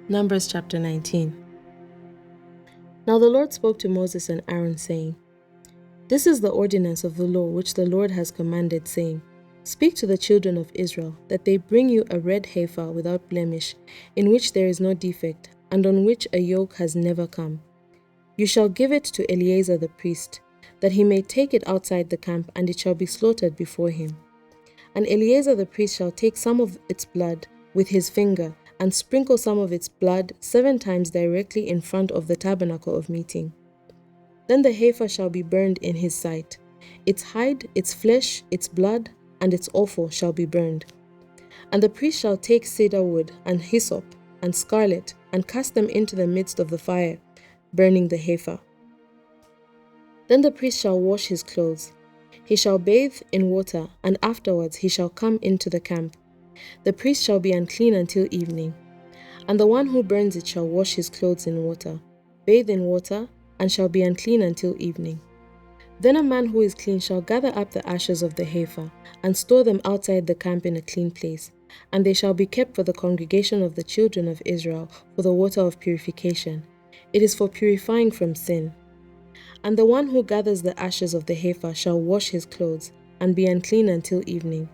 Numbers chapter 19. Now the Lord spoke to Moses and Aaron, saying, This is the ordinance of the law which the Lord has commanded, saying, Speak to the children of Israel, that they bring you a red heifer without blemish, in which there is no defect, and on which a yoke has never come. You shall give it to Eleazar the priest, that he may take it outside the camp, and it shall be slaughtered before him. And Eleazar the priest shall take some of its blood with his finger, and sprinkle some of its blood 7 times directly in front of the tabernacle of meeting. Then the heifer shall be burned in his sight. Its hide, its flesh, its blood, and its offal shall be burned. And the priest shall take cedar wood, and hyssop, and scarlet, and cast them into the midst of the fire, burning the heifer. Then the priest shall wash his clothes. He shall bathe in water, and afterwards he shall come into the camp. The priest shall be unclean until evening. And the one who burns it shall wash his clothes in water, bathe in water, and shall be unclean until evening. Then a man who is clean shall gather up the ashes of the heifer, and store them outside the camp in a clean place, and they shall be kept for the congregation of the children of Israel for the water of purification. It is for purifying from sin. And the one who gathers the ashes of the heifer shall wash his clothes, and be unclean until evening.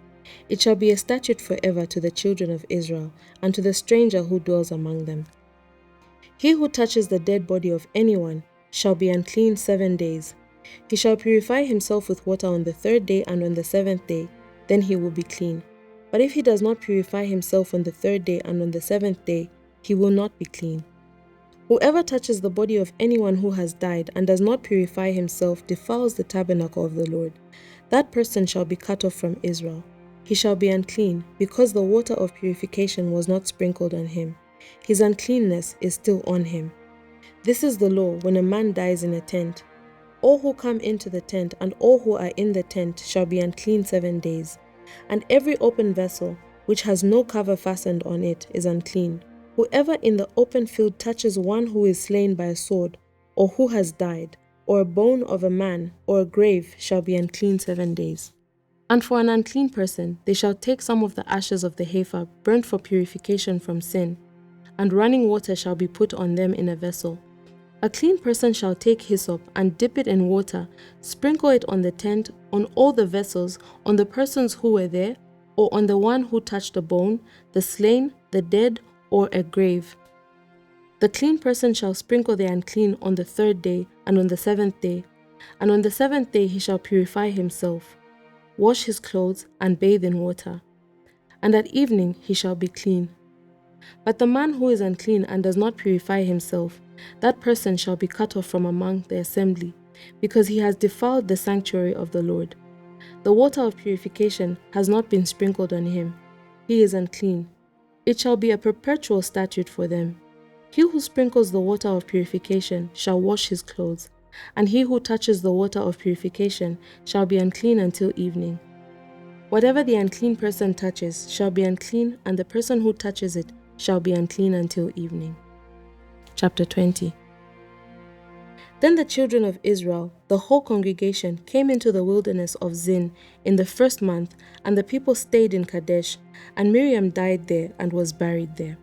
It shall be a statute forever to the children of Israel, and to the stranger who dwells among them. He who touches the dead body of anyone shall be unclean 7 days. He shall purify himself with water on the 3rd day and on the 7th day, then he will be clean. But if he does not purify himself on the 3rd day and on the 7th day, he will not be clean. Whoever touches the body of anyone who has died and does not purify himself defiles the tabernacle of the Lord. That person shall be cut off from Israel. He shall be unclean, because the water of purification was not sprinkled on him. His uncleanness is still on him. This is the law when a man dies in a tent. All who come into the tent and all who are in the tent shall be unclean 7 days. And every open vessel, which has no cover fastened on it, is unclean. Whoever in the open field touches one who is slain by a sword, or who has died, or a bone of a man, or a grave, shall be unclean 7 days. And for an unclean person, they shall take some of the ashes of the heifer burnt for purification from sin, and running water shall be put on them in a vessel. A clean person shall take hyssop and dip it in water, sprinkle it on the tent, on all the vessels, on the persons who were there, or on the one who touched a bone, the slain, the dead, or a grave. The clean person shall sprinkle the unclean on the 3rd day and on the 7th day, and on the 7th day he shall purify himself, wash his clothes, and bathe in water. And at evening he shall be clean. But the man who is unclean and does not purify himself, that person shall be cut off from among the assembly, because he has defiled the sanctuary of the Lord. The water of purification has not been sprinkled on him. He is unclean. It shall be a perpetual statute for them. He who sprinkles the water of purification shall wash his clothes, and he who touches the water of purification shall be unclean until evening. Whatever the unclean person touches shall be unclean, and the person who touches it shall be unclean until evening. Chapter 20. Then the children of Israel, the whole congregation, came into the wilderness of Zin in the 1st month, and the people stayed in Kadesh, and Miriam died there and was buried there.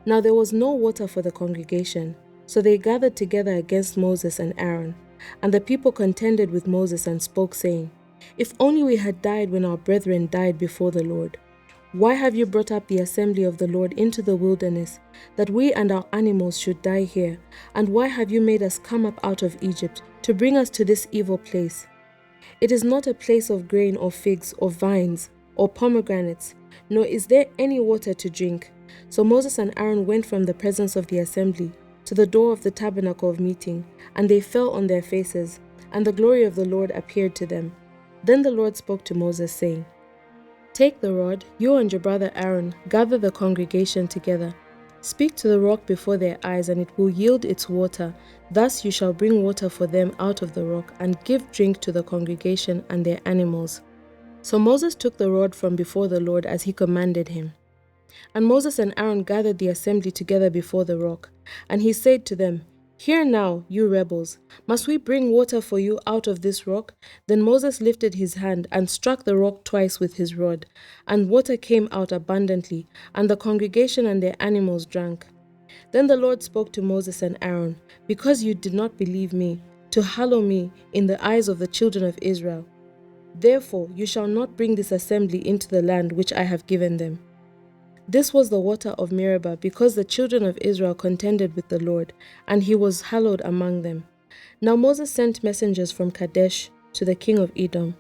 Now there was no water for the congregation, so they gathered together against Moses and Aaron, and the people contended with Moses and spoke, saying, If only we had died when our brethren died before the Lord. Why have you brought up the assembly of the Lord into the wilderness, that we and our animals should die here? And why have you made us come up out of Egypt to bring us to this evil place? It is not a place of grain or figs or vines or pomegranates, nor is there any water to drink. So Moses and Aaron went from the presence of the assembly to the door of the tabernacle of meeting, and they fell on their faces, and the glory of the Lord appeared to them. Then the Lord spoke to Moses, saying, Take the rod, you and your brother Aaron, gather the congregation together. Speak to the rock before their eyes, and it will yield its water. Thus you shall bring water for them out of the rock, and give drink to the congregation and their animals. So Moses took the rod from before the Lord as he commanded him. And Moses and Aaron gathered the assembly together before the rock. And he said to them, Hear now, you rebels, must we bring water for you out of this rock? Then Moses lifted his hand and struck the rock twice with his rod, and water came out abundantly, and the congregation and their animals drank. Then the Lord spoke to Moses and Aaron, "Because you did not believe me, to hallow me in the eyes of the children of Israel, therefore you shall not bring this assembly into the land which I have given them." This was the water of Meribah, because the children of Israel contended with the Lord, and he was hallowed among them. Now Moses sent messengers from Kadesh to the king of Edom.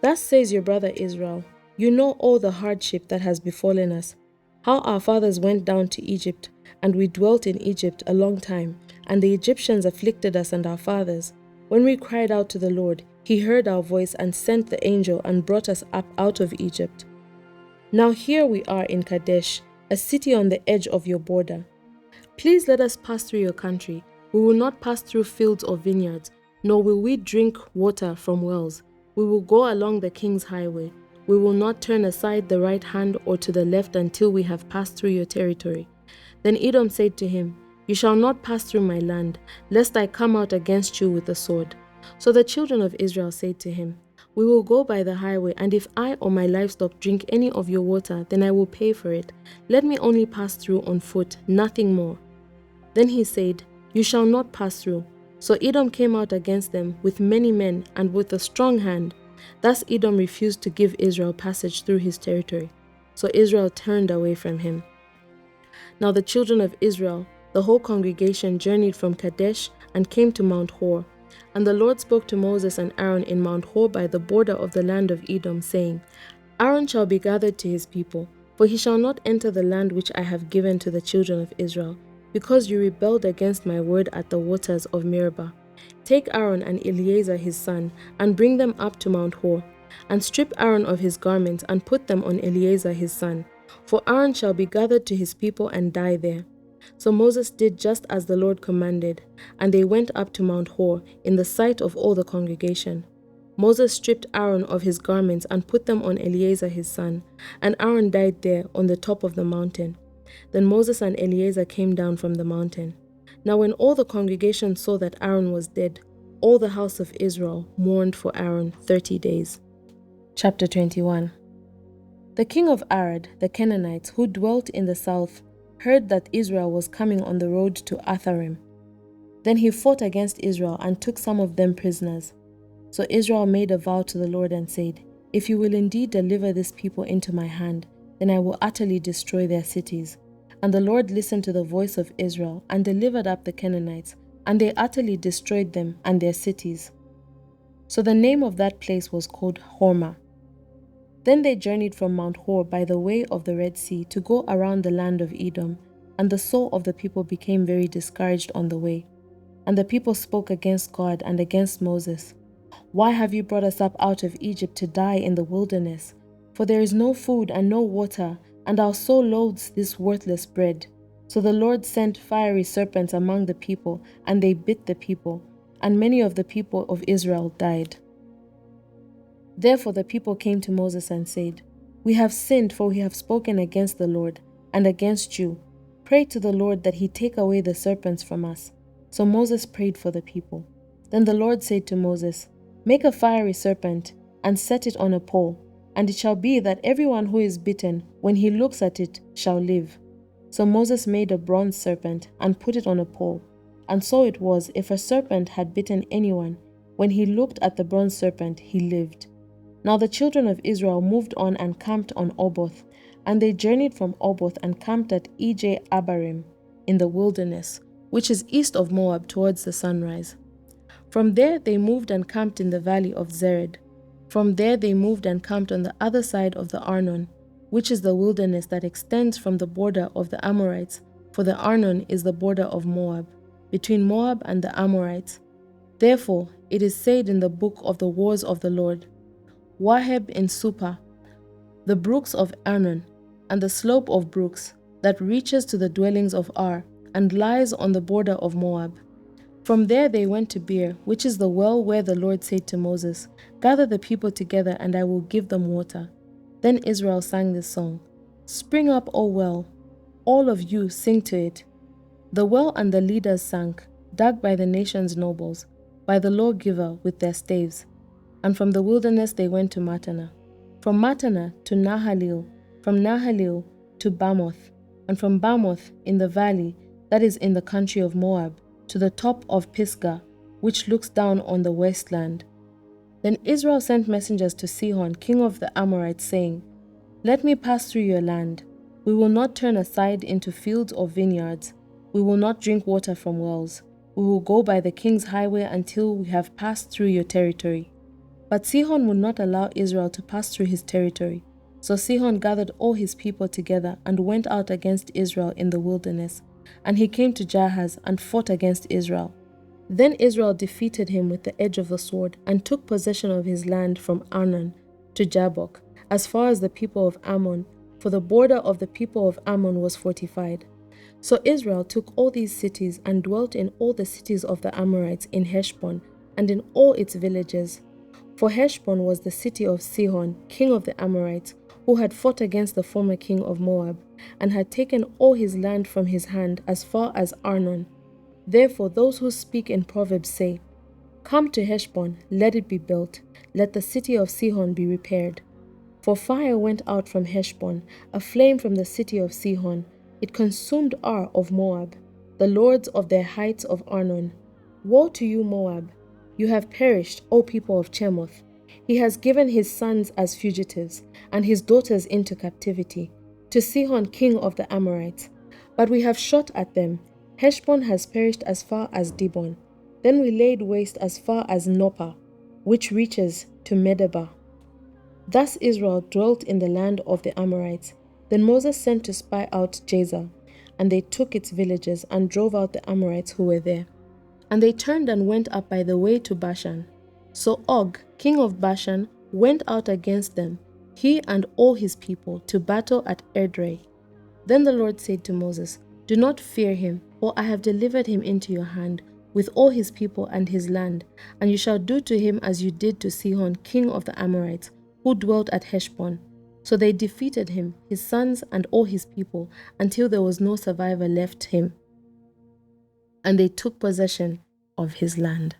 "Thus says your brother Israel, you know all the hardship that has befallen us, how our fathers went down to Egypt, and we dwelt in Egypt a long time, and the Egyptians afflicted us and our fathers. When we cried out to the Lord, he heard our voice and sent the angel and brought us up out of Egypt. Now here we are in Kadesh, a city on the edge of your border. Please let us pass through your country. We will not pass through fields or vineyards, nor will we drink water from wells. We will go along the king's highway. We will not turn aside the right hand or to the left until we have passed through your territory." Then Edom said to him, "You shall not pass through my land, lest I come out against you with the sword." So the children of Israel said to him, "We will go by the highway, and if I or my livestock drink any of your water, then I will pay for it. Let me only pass through on foot, nothing more." Then he said, "You shall not pass through." So Edom came out against them with many men and with a strong hand. Thus Edom refused to give Israel passage through his territory. So Israel turned away from him. Now the children of Israel, the whole congregation, journeyed from Kadesh and came to Mount Hor. And the Lord spoke to Moses and Aaron in Mount Hor by the border of the land of Edom, saying, "Aaron shall be gathered to his people, for he shall not enter the land which I have given to the children of Israel, because you rebelled against my word at the waters of Meribah. Take Aaron and Eleazar his son, and bring them up to Mount Hor, and strip Aaron of his garments, and put them on Eleazar his son. For Aaron shall be gathered to his people and die there." So Moses did just as the Lord commanded, and they went up to Mount Hor in the sight of all the congregation. Moses stripped Aaron of his garments and put them on Eleazar his son, and Aaron died there on the top of the mountain. Then Moses and Eleazar came down from the mountain. Now when all the congregation saw that Aaron was dead, all the house of Israel mourned for Aaron 30 days. Chapter 21. The king of Arad, the Canaanites, who dwelt in the south, heard that Israel was coming on the road to Atharim. Then he fought against Israel and took some of them prisoners. So Israel made a vow to the Lord and said, "If you will indeed deliver this people into my hand, then I will utterly destroy their cities." And the Lord listened to the voice of Israel and delivered up the Canaanites, and they utterly destroyed them and their cities. So the name of that place was called Hormah. Then they journeyed from Mount Hor by the way of the Red Sea to go around the land of Edom, and the soul of the people became very discouraged on the way. And the people spoke against God and against Moses. "Why have you brought us up out of Egypt to die in the wilderness? For there is no food and no water, and our soul loathes this worthless bread." So the Lord sent fiery serpents among the people, and they bit the people, and many of the people of Israel died. Therefore the people came to Moses and said, "We have sinned, for we have spoken against the Lord and against you. Pray to the Lord that he take away the serpents from us." So Moses prayed for the people. Then the Lord said to Moses, "Make a fiery serpent and set it on a pole, and it shall be that everyone who is bitten, when he looks at it, shall live." So Moses made a bronze serpent and put it on a pole. And so it was, if a serpent had bitten anyone, when he looked at the bronze serpent, he lived. Now the children of Israel moved on and camped on Oboth, and they journeyed from Oboth and camped at Abarim in the wilderness, which is east of Moab towards the sunrise. From there they moved and camped in the valley of Zered. From there they moved and camped on the other side of the Arnon, which is the wilderness that extends from the border of the Amorites, for the Arnon is the border of Moab, between Moab and the Amorites. Therefore it is said in the book of the wars of the Lord, "Waheb in Supa, the brooks of Arnon, and the slope of brooks, that reaches to the dwellings of Ar, and lies on the border of Moab." From there they went to Beer, which is the well where the Lord said to Moses, "Gather the people together, and I will give them water." Then Israel sang this song, "Spring up, O well, all of you sing to it." The well and the leaders sank, dug by the nation's nobles, by the lawgiver with their staves. And from the wilderness they went to Mattanah, from Mattanah to Nahalil, from Nahalil to Bamoth, and from Bamoth in the valley, that is in the country of Moab, to the top of Pisgah, which looks down on the wasteland. Then Israel sent messengers to Sihon, king of the Amorites, saying, Let me pass through your land. We will not turn aside into fields or vineyards. We will not drink water from wells. We will go by the king's highway until we have passed through your territory. But Sihon would not allow Israel to pass through his territory. So Sihon gathered all his people together and went out against Israel in the wilderness. And he came to Jahaz and fought against Israel. Then Israel defeated him with the edge of the sword and took possession of his land from Arnon to Jabbok, as far as the people of Ammon, for the border of the people of Ammon was fortified. So Israel took all these cities and dwelt in all the cities of the Amorites in Heshbon and in all its villages. For Heshbon was the city of Sihon, king of the Amorites, who had fought against the former king of Moab, and had taken all his land from his hand as far as Arnon. Therefore those who speak in Proverbs say, Come to Heshbon, let it be built, let the city of Sihon be repaired. For fire went out from Heshbon, a flame from the city of Sihon. It consumed Ar of Moab, the lords of their heights of Arnon. Woe to you, Moab! You have perished, O people of Chemoth. He has given his sons as fugitives, and his daughters into captivity, to Sihon king of the Amorites. But we have shot at them. Heshbon has perished as far as Dibon. Then we laid waste as far as Nopah, which reaches to Medeba. Thus Israel dwelt in the land of the Amorites. Then Moses sent to spy out Jazer, and they took its villages and drove out the Amorites who were there. And they turned and went up by the way to Bashan. So Og, king of Bashan, went out against them, he and all his people, to battle at Edrei. Then the Lord said to Moses, Do not fear him, for I have delivered him into your hand, with all his people and his land, and you shall do to him as you did to Sihon, king of the Amorites, who dwelt at Heshbon. So they defeated him, his sons and all his people, until there was no survivor left him. And they took possession of his land.